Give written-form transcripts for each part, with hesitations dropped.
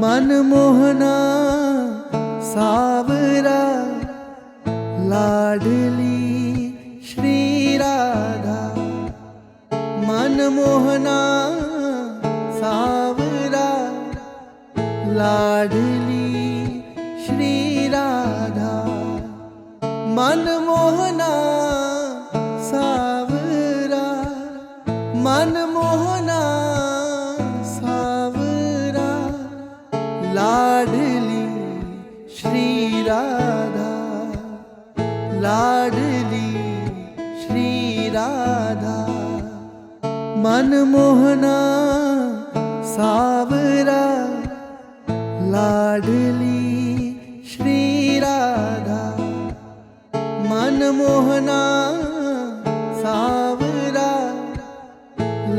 मनमोहना Savara Ladli Shri Radha. मनमोहना Savara Ladli Shri Radha. मनमोहना Savara मनमोहना Savara Ladli Shri Radha. Ladli Shri Radha. मनमोहना Savara Ladli Shri Radha. मनमोहना Savara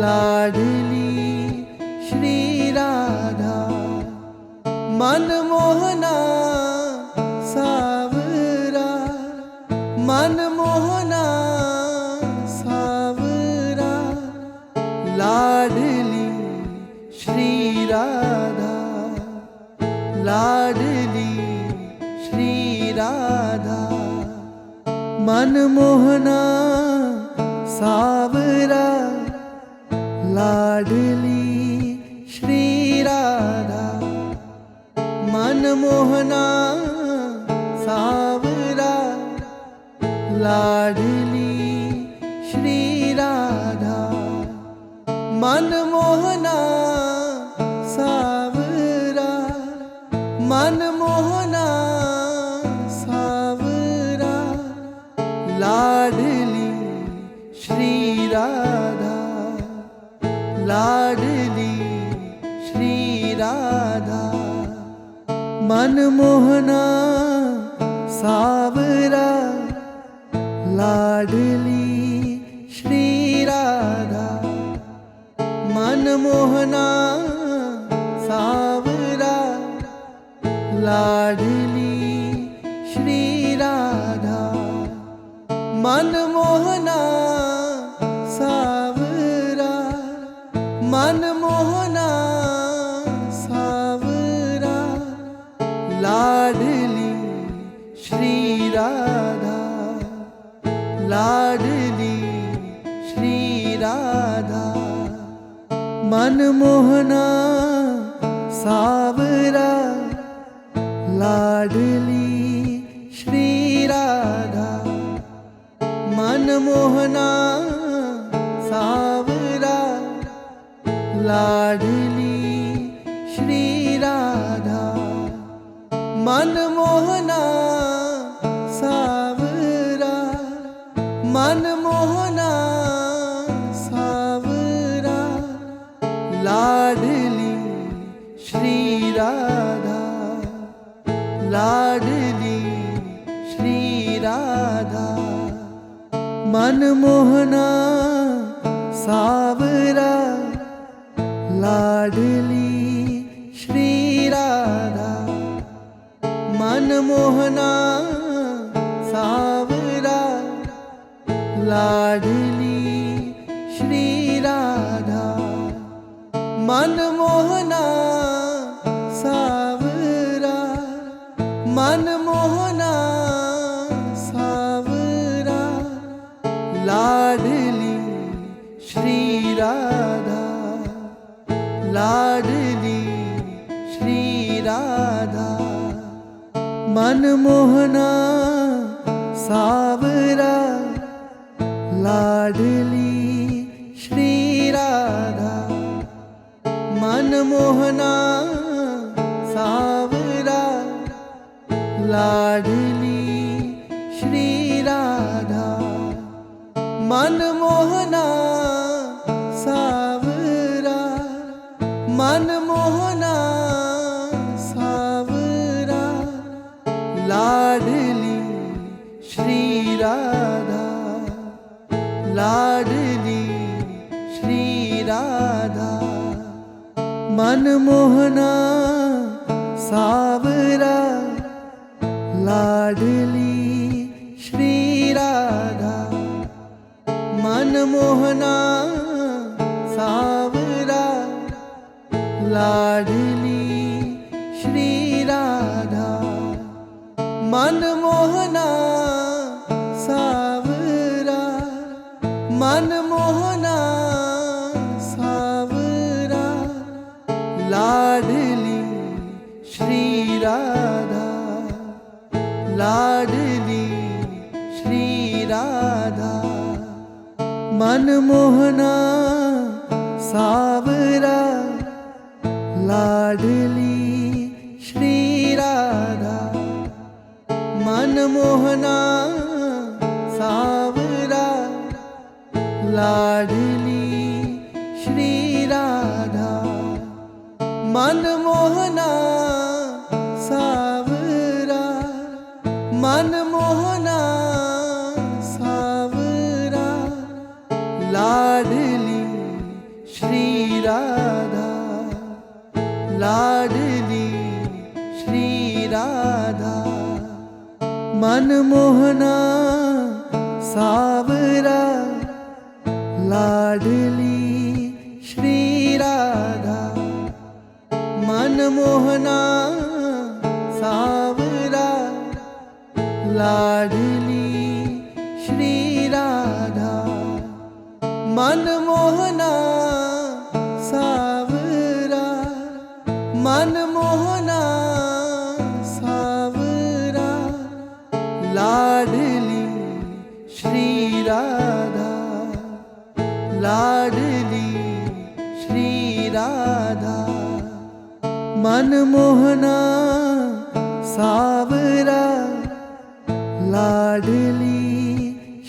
Ladli Shri Radha. मनमोहना Savara मनमोहना Savara Ladli Shri Radha. Ladli Shri Radha. मनमोहना Savara Ladli Shri Radha. मनमोहना Savara Ladli Shri Radha. मनमोहना Savara मनमोहना Savara Ladli Shri Radha. Ladli Shri Radha. मनमोहना Savara Ladli Shri Radha. मनमोहना Savara Ladli Shri Radha. मनमोहना Savara मनमोहना Savara Ladli Shri Radha. Ladli Shri Radha. मनमोहना Savara Ladli Shri Radha. मनमोहना Savara Ladli Shri Radha. मनमोहना Savara मनमोहना Savara Ladli Shri Radha. Ladli Shri Radha. मनमोहना Savara Ladli Shri Radha. मनमोहना Savara Ladli Shri Radha. मनमोहना Savara मनमोहना Savara Ladli Shri Radha. Ladli Shri Radha. मनमोहना Savara Ladli Shri Radha. मनमोहना Savara Ladli Shri Radha. मनमोहना Savara मनमोहना Savara Ladli Shri Radha. Ladli Shri Radha. मनमोहना Savara Ladli Shri Radha. मनमोहना Savara Ladli मनमोहना Savara Ladli Shri Radha Ladli Shri Radha मनमोहना Savara Ladli Shri Radha मनमोहना Savara Ladli Shri Radha मनमोहना Savara मनमोहना Savara Ladli Shri Radha Ladli Shri Radha मनमोहना Savara Ladli Shri Radha मनमोहना Savara Ladli Shri Radha मनमोहना Savara मनमोहना Savara Ladli Shri Radha Ladli Shri Radha मनमोहना Savara Ladli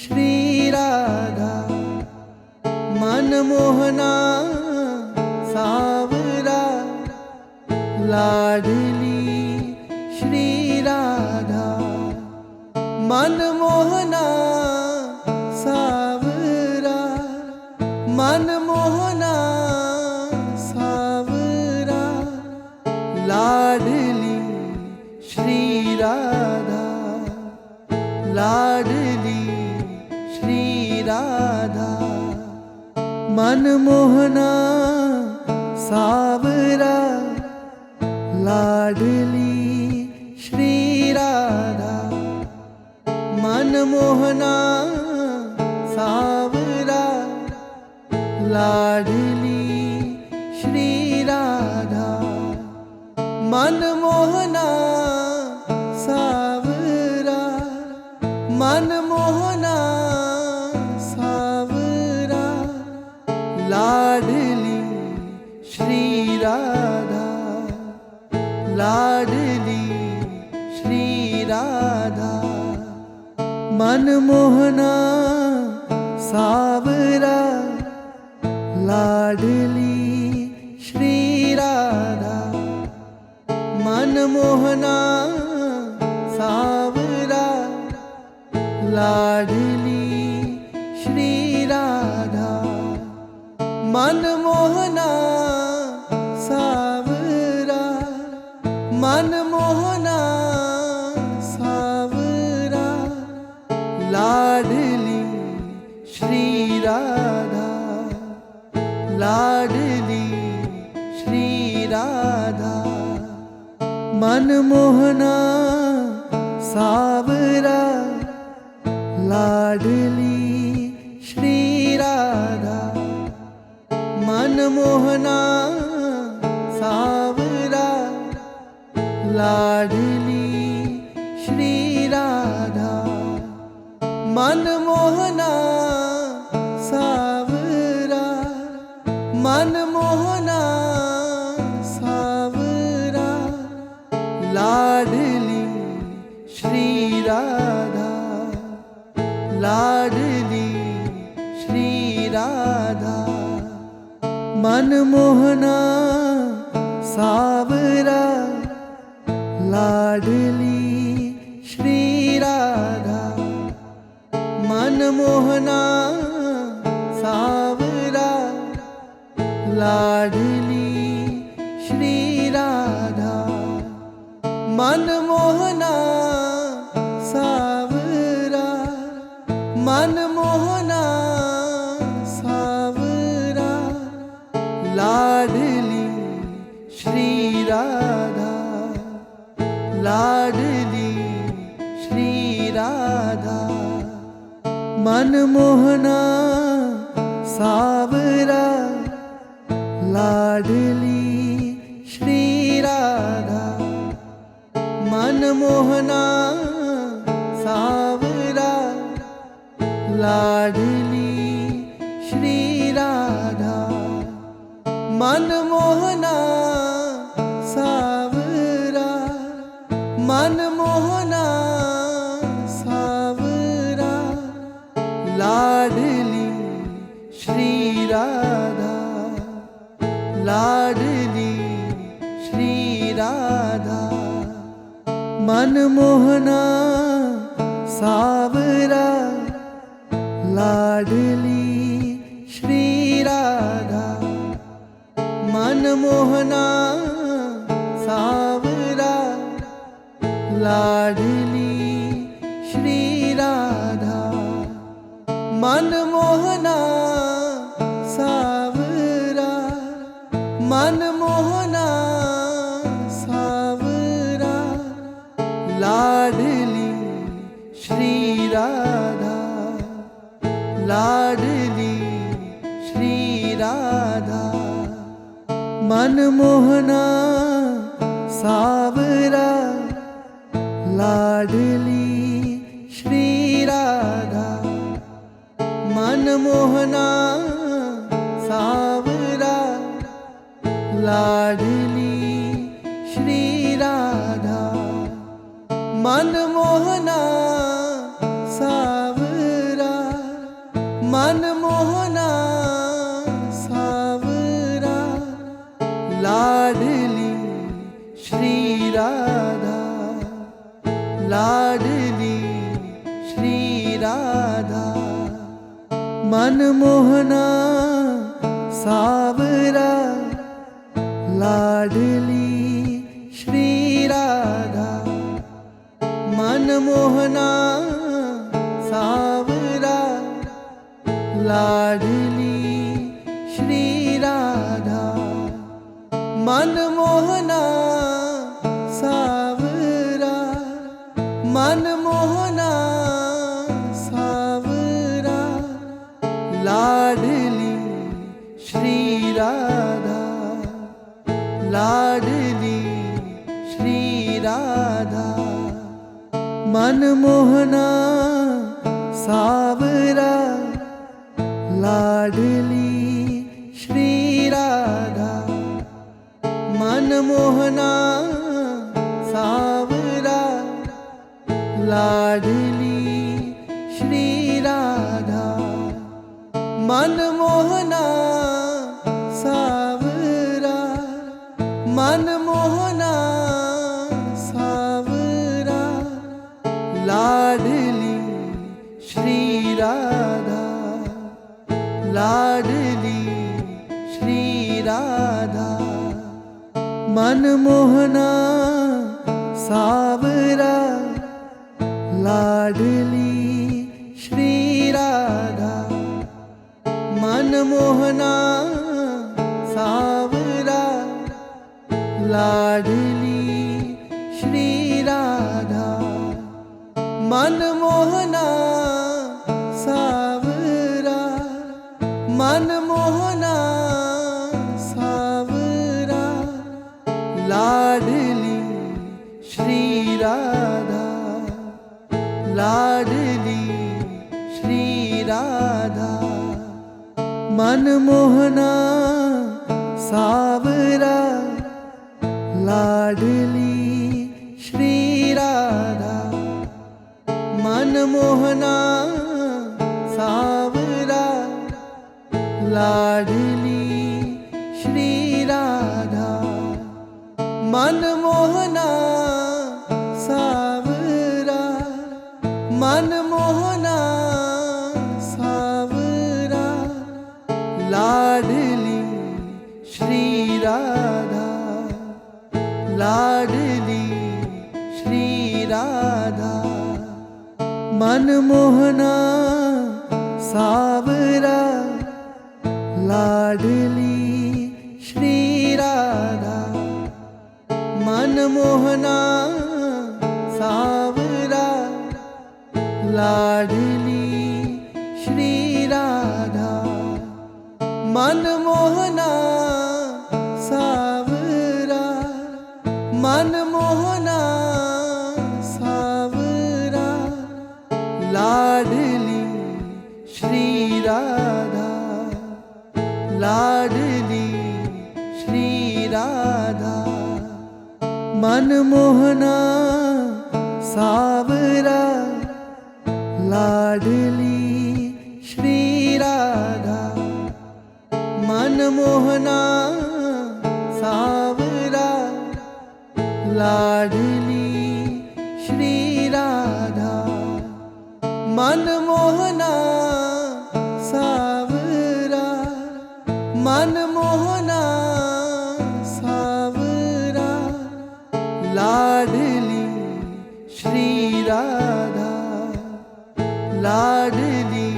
Shri Radha मनमोहना Savara Ladli Shri Radha मनमोहना Savara मनमोहना Savara Ladli Shri Radha Ladli Shri Radha मनमोहना Savara Ladli Shri Radha मनमोहना Savara Ladli Shri Radha मनमोहना Savara मनमोहना Savara Ladli Shri Radha Ladli Shri Radha मनमोहना Savara Ladli Shri Radha मनमोहना Savara Ladli Shri Radha मनमोहना Savara मनमोहना Savara Ladli Shri Radha Ladli Shri Radha मनमोहना Savara Ladli Shri Radha मनमोहना Savara Ladli Shri Radha मनमोहना Savara मनमोहना Savara Ladli Shri Radha Ladli Shri Radha मनमोहना Savara Ladli Shri Radha मनमोहना Savara Ladli Shri Radha मनमोहना Savara मनमोहना Savara Ladli Shri Radha Ladli Shri Radha मनमोहना Savara Ladli Shri Radha मनमोहना Savara Ladli Shri Radha मनमोहना Savara मनमोहना Savara Ladli Shri Radha Ladli Shri Radha मनमोहना Savara Ladli Shri Radha मनमोहना Savara Ladli Shri Radha मनमोहना Savara मनमोहना Savara Ladli Shri Radha Ladli Shri Radha मनमोहना Savara Ladli Shri Radha मनमोहना Savara Ladli Shri Radha मनमोहना Savara मनमोहना Savara Ladli Shri Radha Ladli Shri Radha मनमोहना Savara Ladli Shri Radha मनमोहना Savara Ladli Shri Radha मनमोहना Savara मनमोहना Savara Ladli Shri Radha Ladli Shri Radha मनमोहना Savara Ladli Shri Radha मनमोहना Savara Ladli Shri Radha मनमोहना Savara मनमोहना Savara Ladli Shri Radha Ladli Shri Radha मनमोहना Savara Ladli Shri Radha मनमोहना Savara Ladli Shri Radha मनमोहना Savara मनमोहना Savara Ladli Shri Radha Ladli Shri Radha मनमोहना Savara Ladli Shri Radha मनमोहना Savara Ladli Shri Radha मनमोहना Savara मनमोहना Savara Ladli Shri Radha Ladli Shri Radha मनमोहना Savara Ladli Shri Radha मनमोहना Savara Ladli Shri Radha मनमोहना Savara, मनमोहना Savara, Ladli Shri Radha, Ladli Shri Radha, मनमोहना Savara, Ladli Shri Radha, मनमोहना Savara, Ladli Shri Radha, मनमोहना Savara, मनमोहना Savara, Ladli Shri Radha, Ladli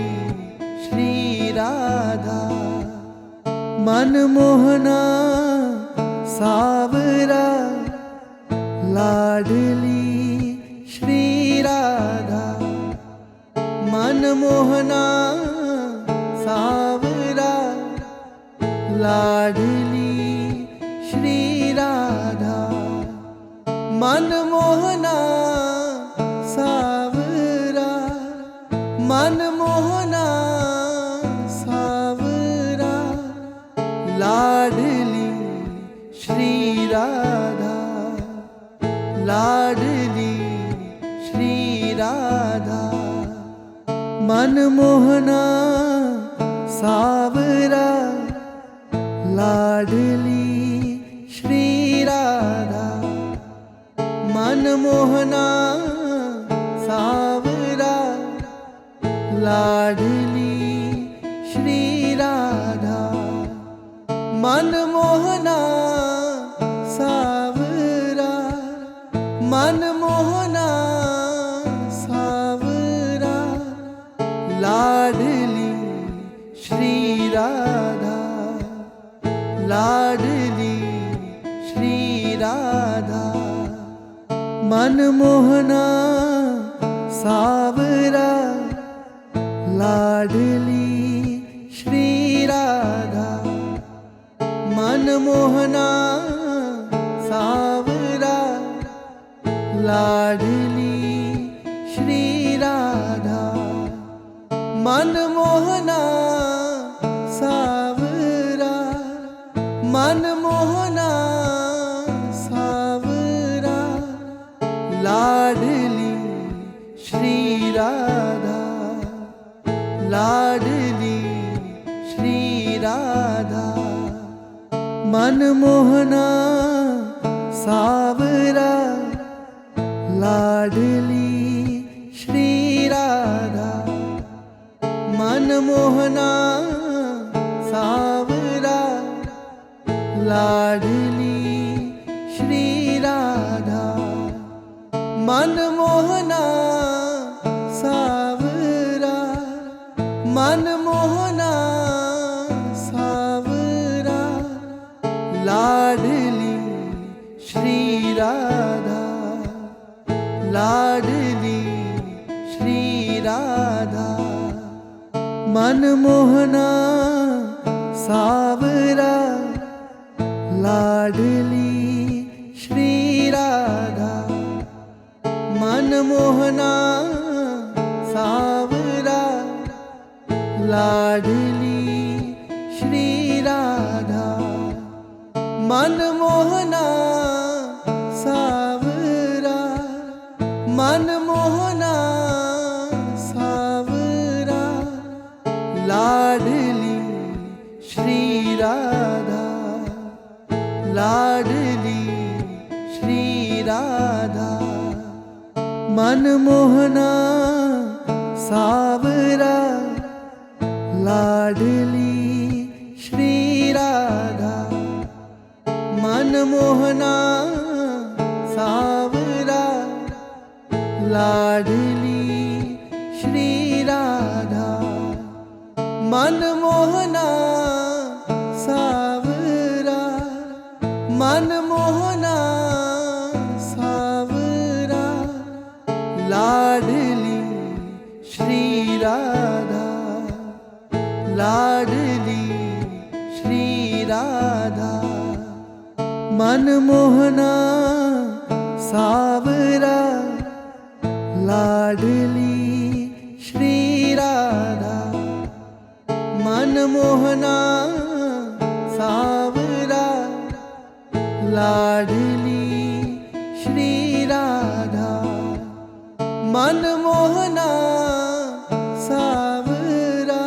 Shri Radha, मनमोहना Savara, Ladli Shri Radha, मनमोहना Savara, Ladli Shri Radha, मनमोहना Savara, मनमोहना Savara, Ladli Shri Radha, Ladli Shri Radha, मनमोहना Savara, Ladli Shri Radha, मनमोहना Savara, Ladli Shri Radha, मनमोहना Savara, मनमोहना Savara, Ladli Shri Radha, Ladli Shri Radha, मनमोहना Savara, Ladli Shri Radha, मनमोहना Savara, Ladli Shri Radha, मनमोहना Savara, मनमोहना Savara, Ladli Shri Radha, Ladli Shri Radha, मनमोहना Savara, Ladli Shri Radha, मनमोहना Savara, Ladli Shri Radha, मनमोहना Savara, मनमोहना Savara, Ladli Shri Radha, Ladli Shri Radha, मनमोहना Savara, Ladli Shri Radha, मनमोहना Savara, Ladli Shri Radha, मनमोहना Savara, मनमोहना Savara, Ladli Shri Radha, Ladli Shri Radha, मनमोहना Savara, Ladli Shri Radha, मनमोहना Savara, Ladli Shri Radha, मनमोहना Savara, मनमोहना Savara, Ladli Shri Radha, Ladli मनमोहना Savara Ladli Shri Radha मनमोहना Savara Ladli Shri Radha मनमोहना Savara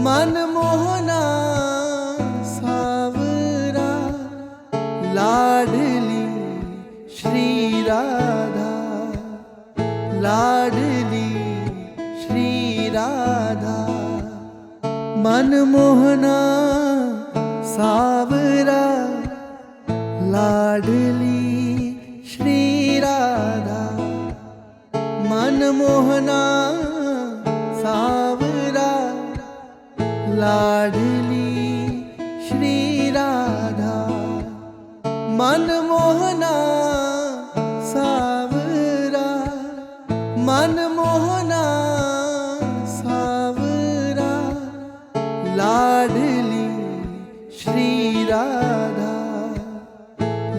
मनमोहना Savara Ladli Shri Radha Ladli Shri Radha मनमोहना Savara Ladli Shri Radha मनमोहना Savara Ladli Shri Radha मनमोहना Savara मनमोहना Savara Ladli Shri Radha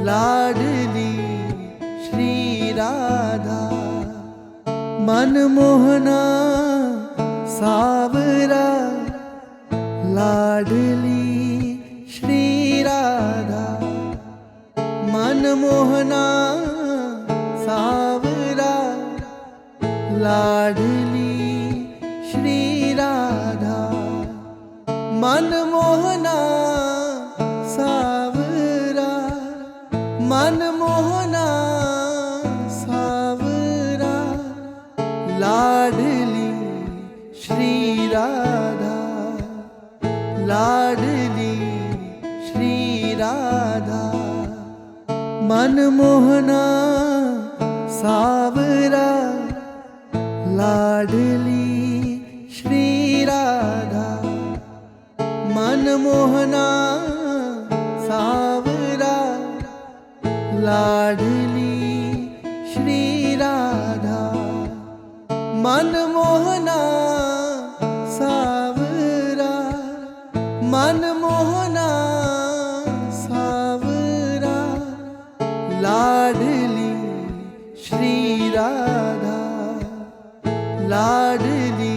Ladli Shri Radha मनमोहना Savara Ladli Shri Radha मनमोहना Savara Ladli Shri Radha मनमोहना Savara मनमोहना Savara Ladli Shri Radha Ladli Shri Radha मनमोहना Savara Ladli Shri Radha मनमोहना Savara Ladli Shri Radha मनमोहना Savara मनमोहना Savara Ladli Shri Radha Ladli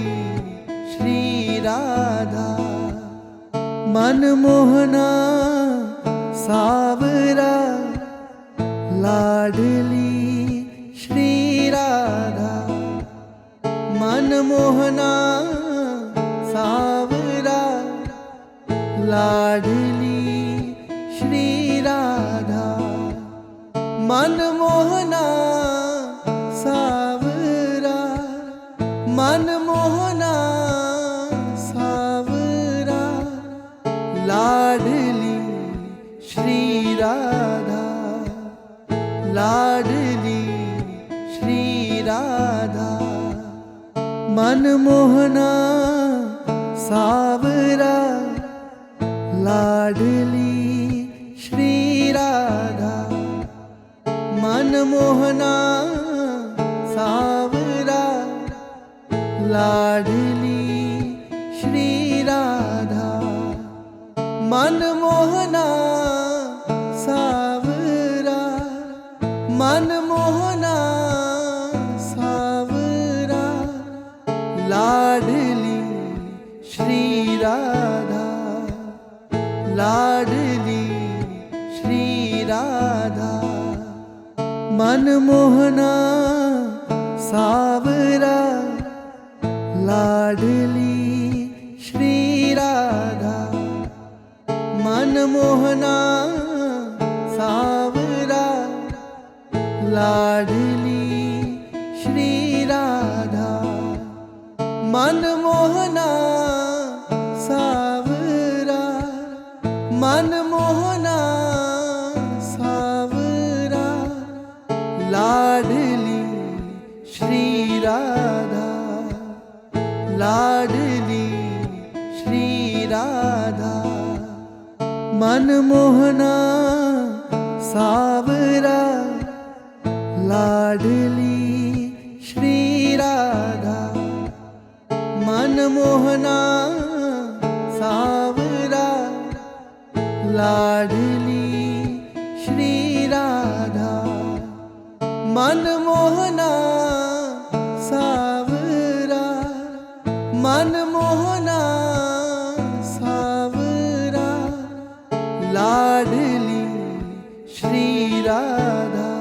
Shri Radha मनमोहना Savara Ladli Shri Radha मनमोहना Savara Ladli Shri Radha मनमोहना Savara मनमोहना Savara Ladli Shri Radha Ladli Shri Radha मनमोहना Savara Ladli Shri Radha मनमोहना Savara Ladli Shri Radha मनमोहना Savara मनमोहना Savara Ladli Shri Radha Ladli Shri Radha मनमोहना Savara Ladli Shri Radha मनमोहना Savara Ladli Shri Radha मनमोहना Savara मनमोहना Savara Ladli Shri Radha Ladli Shri Radha मनमोहना Savara Ladli Shri Radha मनमोहना Savara Ladli मनमोहना Savara, मनमोहना Savara, Ladli Shri Radha,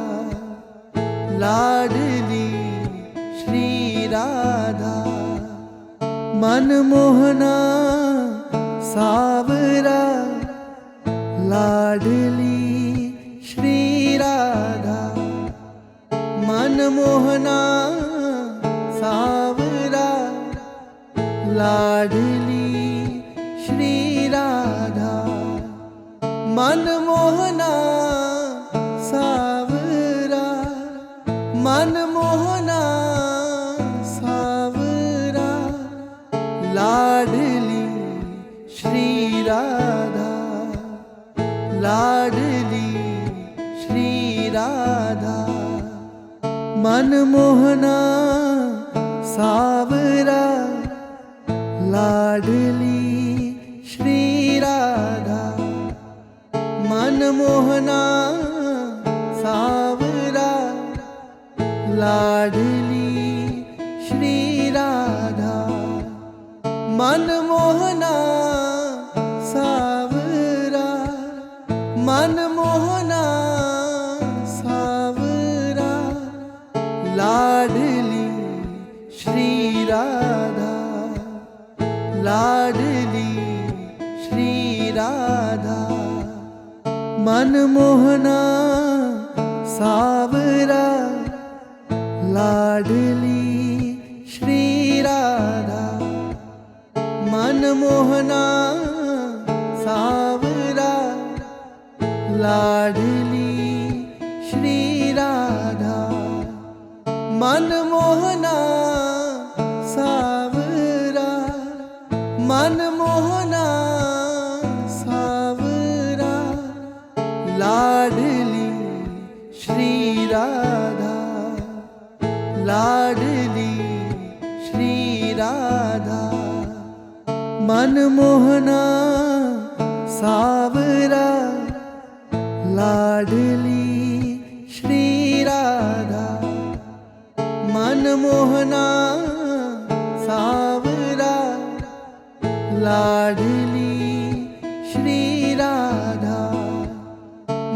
Ladli Shri Radha, मनमोहना Savara, Ladli Shri Radha, मनमोहना Savara, Ladli Shri Radha, मनमोहना Savara, मनमोहना Savara, Ladli Shri Radha, Ladli Shri Radha, मनमोहना Savara, Ladli Shri Radha, मनमोहना Savara, Ladli Shri Radha, मनमोहना Savara, मनमोहना Savara, Ladli Shri Radha, Ladli Shri Radha, मनमोहना Savara, Ladli Shri Radha, मनमोहना Savara, Ladli Shri Radha, मनमोहना Savara, मनमोहना Savara, Ladli Shri Radha, Ladli Shri Radha, मनमोहना Savara, Ladli Shri Radha, मनमोहना Savara, Ladli Shri Radha,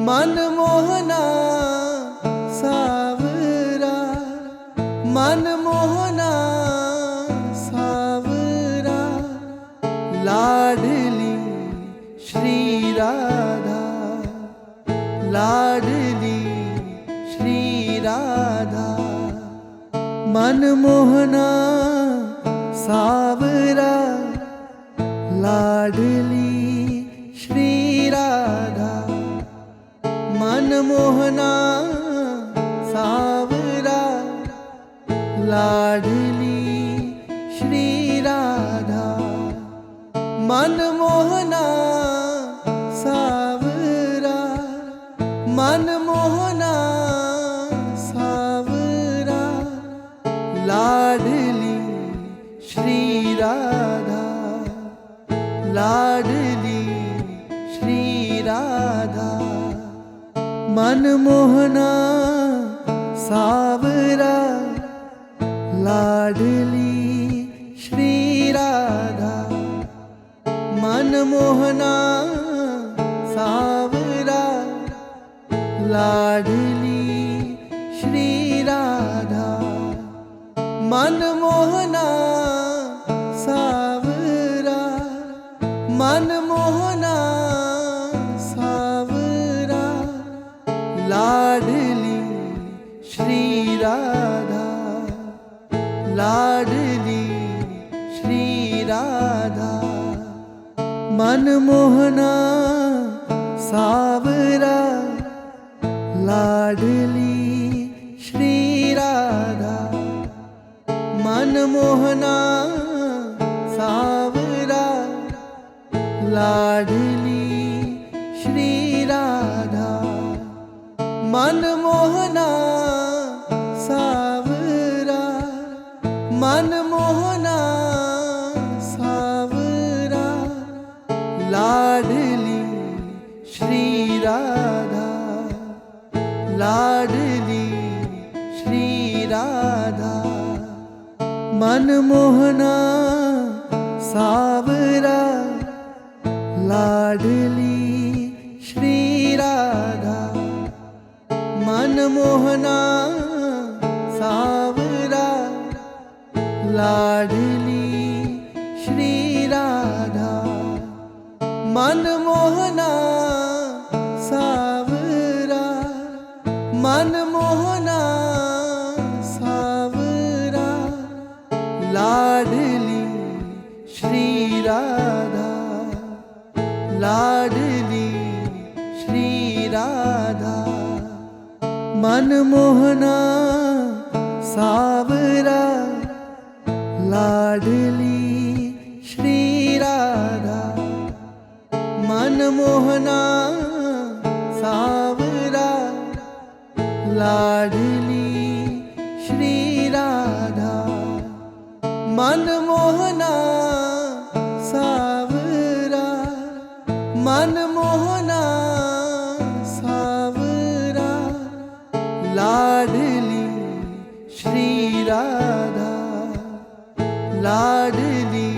मनमोहना Savara, मनमोहना Savara, Ladli Shri Radha, Ladli Shri Radha, मनमोहना Savara, Ladli Shri Radha, मनमोहना Savara, Ladli Shri Radha, मनमोहना Savara, मनमोहना Savara, Ladli Shri Radha, Ladli Shri Radha, मनमोहना Savara, Ladli Shri Radha, मनमोहना Savara, Ladli Shri Radha, मनमोहना Savara, मनमोहना Savara, Ladli Shri Radha, Ladli Shri Radha, मनमोहना Savara, Ladli Shri Radha, मनमोहना Savara, Ladli Shri Radha, मनमोहना Savara, मनमोहना Savara, Ladli Shri Radha, Ladli मनमोहना Savara Ladli Shri Radha मनमोहना Savara Ladli Shri Radha मनमोहना Savara मनमोहना Savara Ladli Shri Radha Ladli Shri Radha मनमोहना Savara Ladli Shri Radha मनमोहना Savara Ladli Shri Radha मनमोहना Savara मनमोहना Savara Ladli Shri Radha Ladli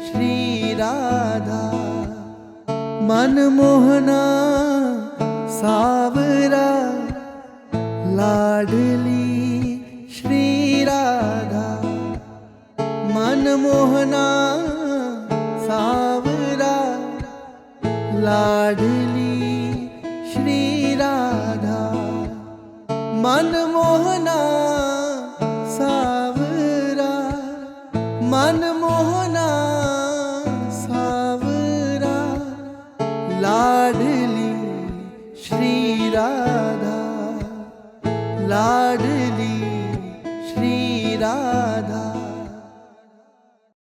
Shri Radha मनमोहना Savara Ladli Shri Radha मनमोहना Savara Ladli Shri Radha मनमोहना Savara मनमोहना Savara Ladli Shri Radha Ladli Shri Radha